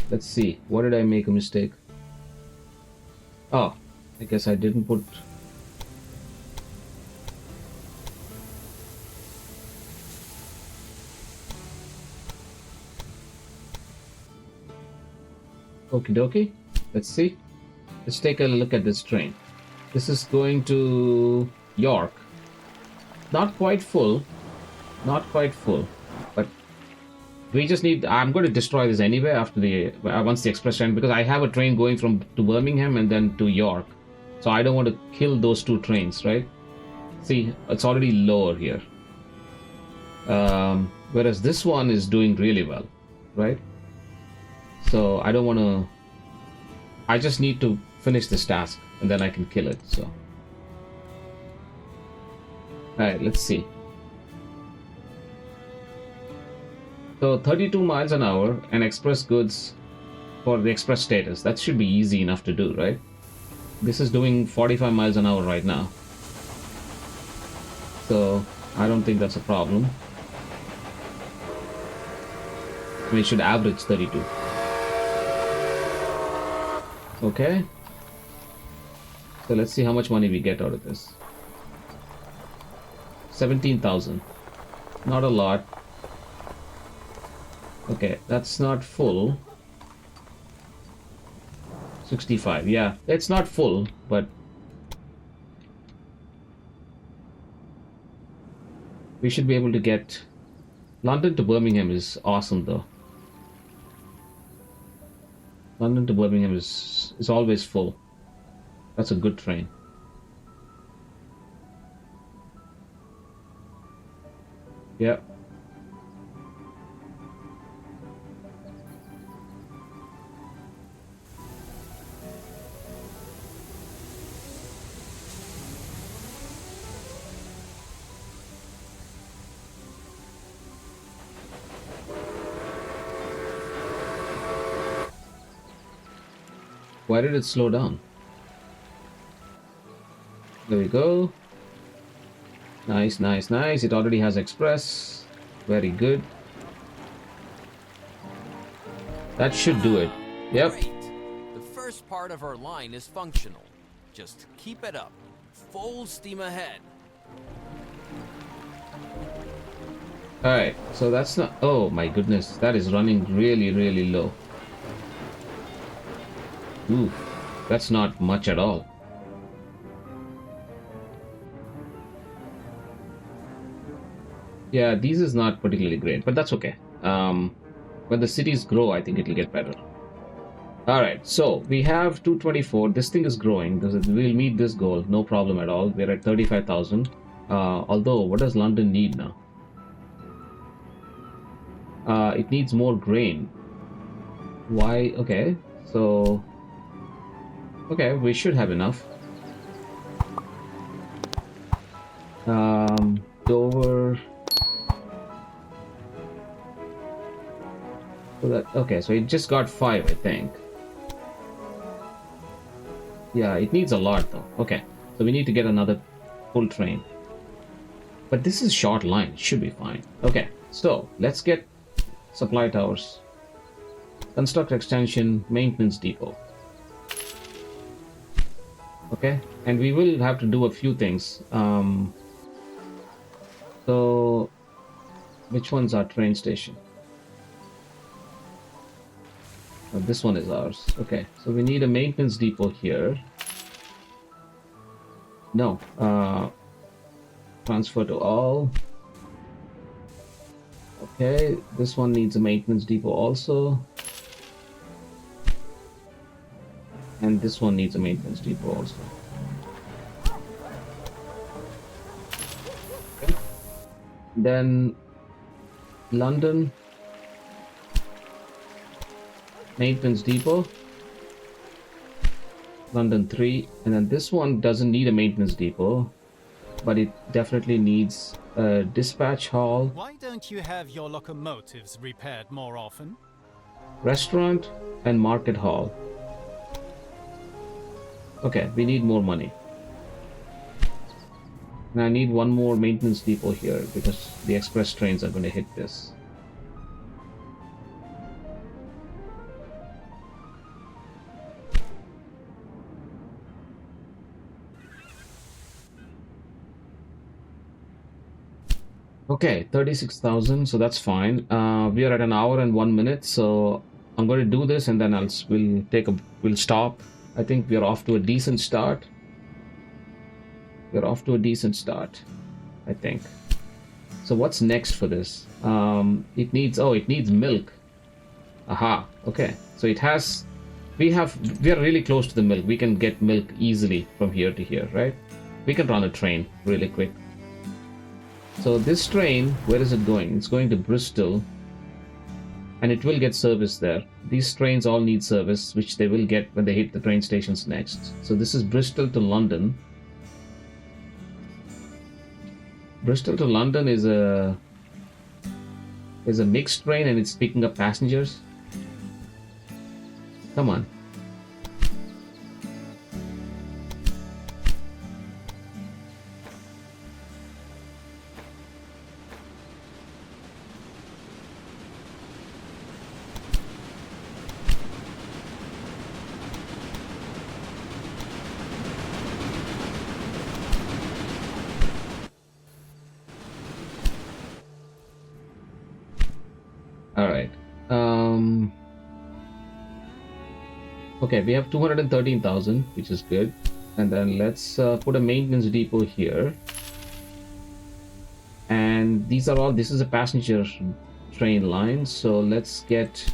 Let's see. What did I make a mistake? Oh, I guess I didn't put... Okie dokie. Let's see. Let's take a look at this train. This is going to York. Not quite full. Not quite full. But we just need... I'm going to destroy this anyway after the... once the express train, because I have a train going to Birmingham and then to York. So I don't want to kill those two trains, right? See, it's already lower here. Whereas this one is doing really well, right? So I don't want to... I just need to finish this task and then I can kill it, so... Alright, let's see. So 32 miles an hour and express goods for the express status. That should be easy enough to do, right? This is doing 45 miles an hour right now. So I don't think that's a problem. We should average 32. Okay. So let's see how much money we get out of this. 17,000. Not a lot. Okay, that's not full. 65, yeah. It's not full, but... we should be able to get... London to Birmingham is awesome, though. London to Birmingham is always full. That's a good train. Yeah. Why did it slow down? There we go. Nice, nice, nice. It already has express. Very good. That should do it. Yep. Great. The first part of our line is functional. Just keep it up. Full steam ahead. Alright, so that's not... oh my goodness, that is running really, really low. Ooh, that's not much at all. Yeah, these is not particularly great, but that's okay. When the cities grow, I think it'll get better. Alright, so we have 224. This thing is growing. We'll meet this goal, no problem at all. We're at 35,000. Although, what does London need now? It needs more grain. Why? Okay, so... okay, we should have enough. Dover... so that, okay, so it just got 5, I think. Yeah, it needs a lot though. Okay, so we need to get another full train. But this is short line, it should be fine. Okay, so let's get supply towers. Construct extension, maintenance depot. Okay, and we will have to do a few things. So which one's our train station? This one is ours. Okay, so we need a maintenance depot here. No, transfer to all. Okay, this one needs a maintenance depot also. And this one needs a maintenance depot also. Okay. Then London, maintenance depot. London 3, and then this one doesn't need a maintenance depot, but it definitely needs a dispatch hall, Why don't you have your locomotives repaired more often? restaurant, and market hall. Okay, we need more money. And I need one more maintenance depot here because the express trains are going to hit this. Okay, 36,000, so that's fine. We are at an hour and 1 minute, so I'm going to do this and then we'll stop. I think we are off to a decent start. We're off to a decent start, I think. So what's next for this? It needs milk. Aha, okay. So we are really close to the milk. We can get milk easily from here to here, right? We can run a train really quick. So this train, where is it going? It's going to Bristol, and it will get service there. These trains all need service, which they will get when they hit the train stations next. So this is Bristol to London. Bristol to London is a mixed train, and it's picking up passengers. Come on. All right. Okay, we have 213,000, which is good. And then let's put a maintenance depot here. And this is a passenger train line. So let's get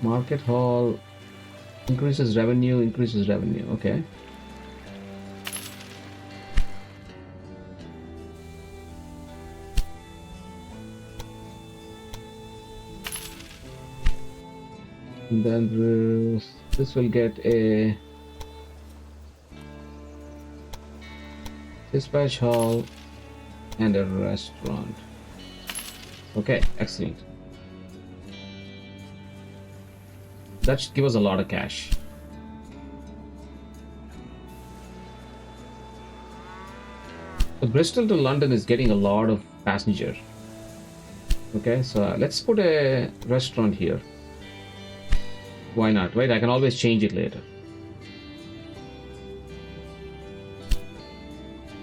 market hall. Increases revenue. Okay. And then this will get a dispatch hall and a restaurant. Okay, excellent. That should give us a lot of cash. So Bristol to London is getting a lot of passenger. Okay, so let's put a restaurant here. Why not, right? I can always change it later.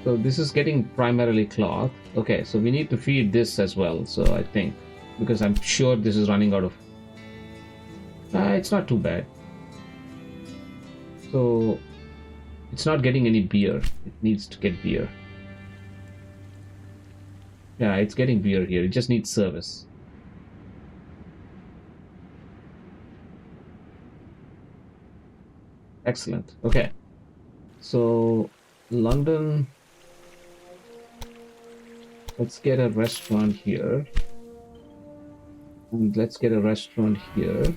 So this is getting primarily cloth. Okay, so we need to feed this as well. So I think, because I'm sure this is running out of... it's not too bad. So it's not getting any beer. It needs to get beer. Yeah, it's getting beer here. It just needs service. Excellent. Okay. So London. Let's get a restaurant here. And let's get a restaurant here.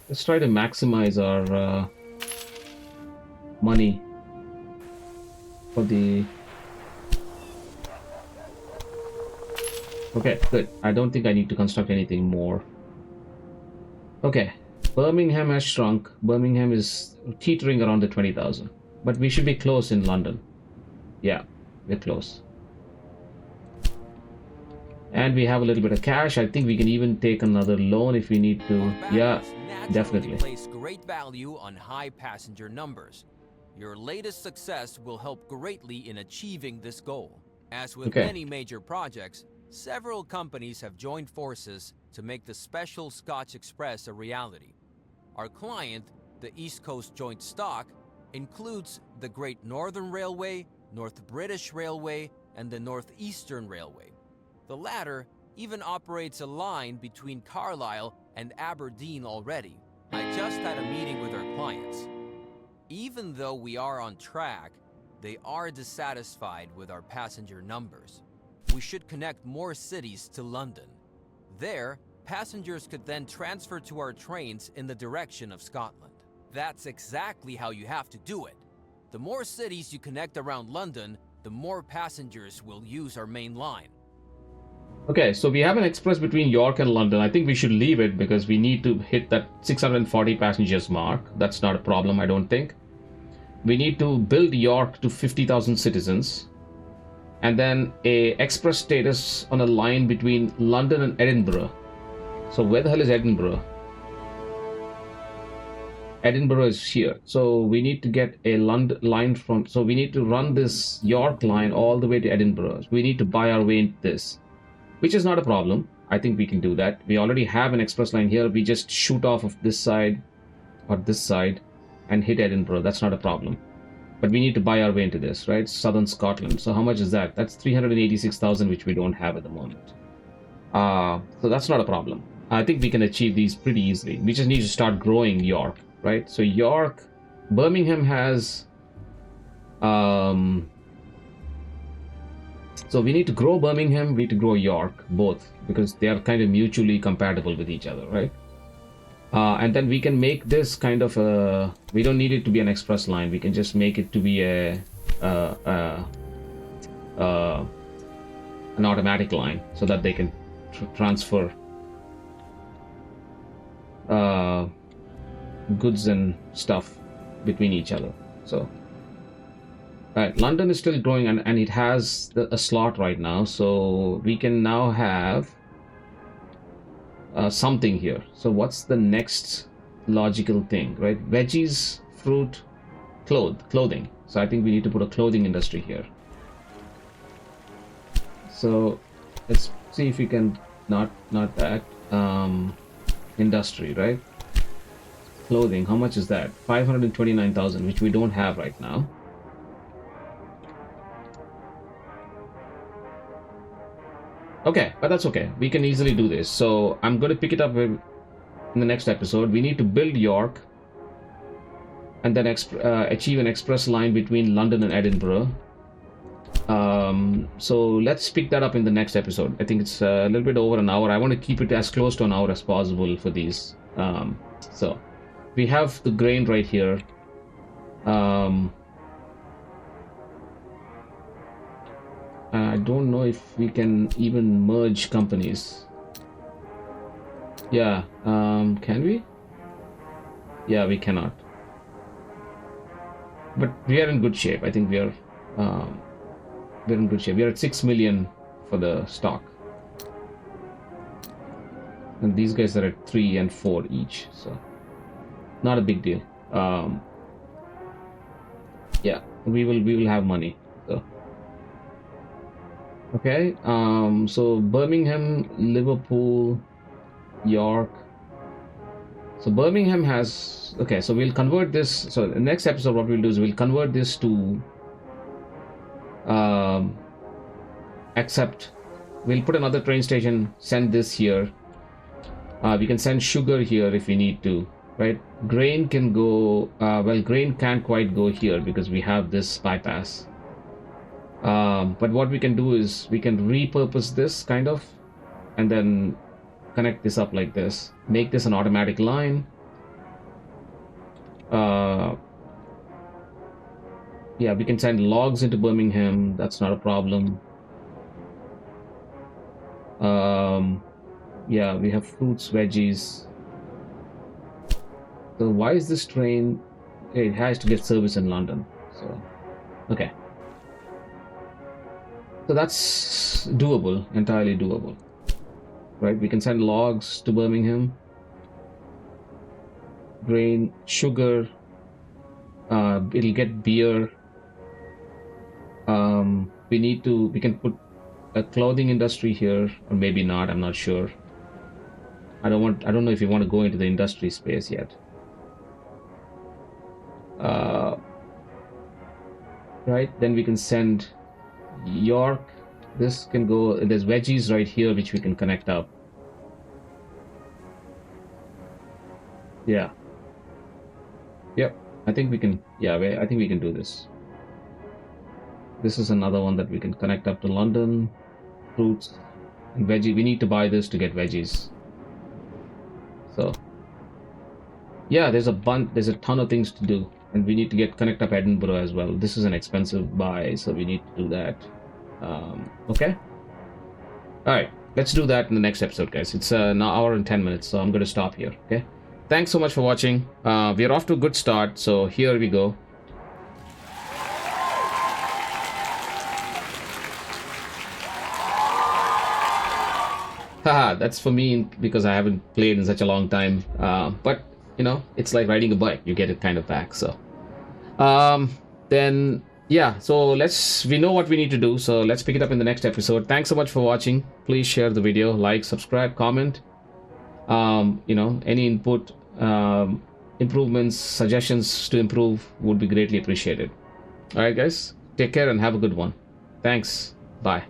Let's try to maximize our money for the... Okay, good. I don't think I need to construct anything more. Okay, Birmingham has shrunk. Birmingham is teetering around the 20,000. But we should be close in London. Yeah, we're close. And we have a little bit of cash. I think we can even take another loan if we need to. Our Yeah, backers naturally definitely. place great value on high passenger numbers. Your latest success will help greatly in achieving this goal. As with Okay. many major projects, several companies have joined forces to make the Special Scotch Express a reality. Our client, the East Coast Joint Stock, includes the Great Northern Railway, North British Railway, and the Northeastern Railway. The latter even operates a line between Carlisle and Aberdeen already. I just had a meeting with our clients. Even though we are on track, they are dissatisfied with our passenger numbers. We should connect more cities to London. There, passengers could then transfer to our trains in the direction of Scotland. That's exactly how you have to do it. The more cities you connect around London, the more passengers will use our main line. Okay, so we have an express between York and London. I think we should leave it because we need to hit that 640 passengers mark. That's not a problem, I don't think. We need to build York to 50,000 citizens. And then a express status on a line between London and Edinburgh. So where the hell is Edinburgh? Edinburgh is here. So we need to get a London line from... So we need to run this York line all the way to Edinburgh. We need to buy our way into this, which is not a problem. I think we can do that. We already have an express line here. We just shoot off of this side or this side and hit Edinburgh. That's not a problem. But we need to buy our way into this, right? Southern Scotland. So how much is that? That's 386,000, which we don't have at the moment. So that's not a problem. I think we can achieve these pretty easily. We just need to start growing York, right? So York, Birmingham has... So we need to grow Birmingham, we need to grow York, both, because they are kind of mutually compatible with each other, right? And then we can make this kind of a... We don't need it to be an express line. We can just make it to be an automatic line so that they can transfer goods and stuff between each other. So... Right, London is still growing and it has a slot right now, so we can now have something here. So what's the next logical thing, right? Veggies, fruit, clothing. So I think we need to put a clothing industry here. So let's see if we can not that industry, right? Clothing, how much is that? 529,000, which we don't have right now. Okay, but that's okay. We can easily do this. So I'm going to pick it up in the next episode. We need to build York and then achieve an express line between London and Edinburgh. So let's pick that up in the next episode. I think it's a little bit over an hour. I want to keep it as close to an hour as possible for these. So we have the grain right here. I don't know if we can even merge companies. Yeah, can we? Yeah, we cannot. But we are in good shape. I think we're in good shape. We are at 6 million for the stock. And these guys are at 3 and 4 each, so not a big deal. Yeah, we will have money. So. Okay, so Birmingham, Liverpool, York. So Birmingham has... Okay, so we'll convert this. So the next episode, what we'll do is we'll convert this to... accept. We'll put another train station, send this here. We can send sugar here if we need to, right? Grain can go... well, grain can't quite go here because we have this bypass. But what we can do is we can repurpose this kind of and then connect this up like this, make this an automatic line. Yeah, we can send logs into Birmingham, that's not a problem. Yeah, we have fruits, veggies. So why is this train... It has to get service in London, so okay. So that's doable, entirely doable. Right, we can send logs to Birmingham. Grain, sugar, it'll get beer. We can put a clothing industry here, or maybe not, I'm not sure. I don't know if you want to go into the industry space yet. Right, then we can send York. This can go, there's veggies right here which we can connect up. Yeah. Yep, I think we can, yeah, I think we can do this. This is another one that we can connect up to London. Fruits and veggie. We need to buy this to get veggies. So yeah, there's a ton of things to do, and we need to connect up Edinburgh as well. This is an expensive buy, so we need to do that. Okay. All right, let's do that in the next episode, guys. It's an hour and 10 minutes, so I'm going to stop here. Okay. Thanks so much for watching. We're off to a good start, so here we go. Haha, that's for me because I haven't played in such a long time. But you know, it's like riding a bike. You get it kind of back. So, then yeah. So we know what we need to do. So let's pick it up in the next episode. Thanks so much for watching. Please share the video, like, subscribe, comment. You know, any input, improvements, suggestions to improve would be greatly appreciated. All right, guys. Take care and have a good one. Thanks. Bye.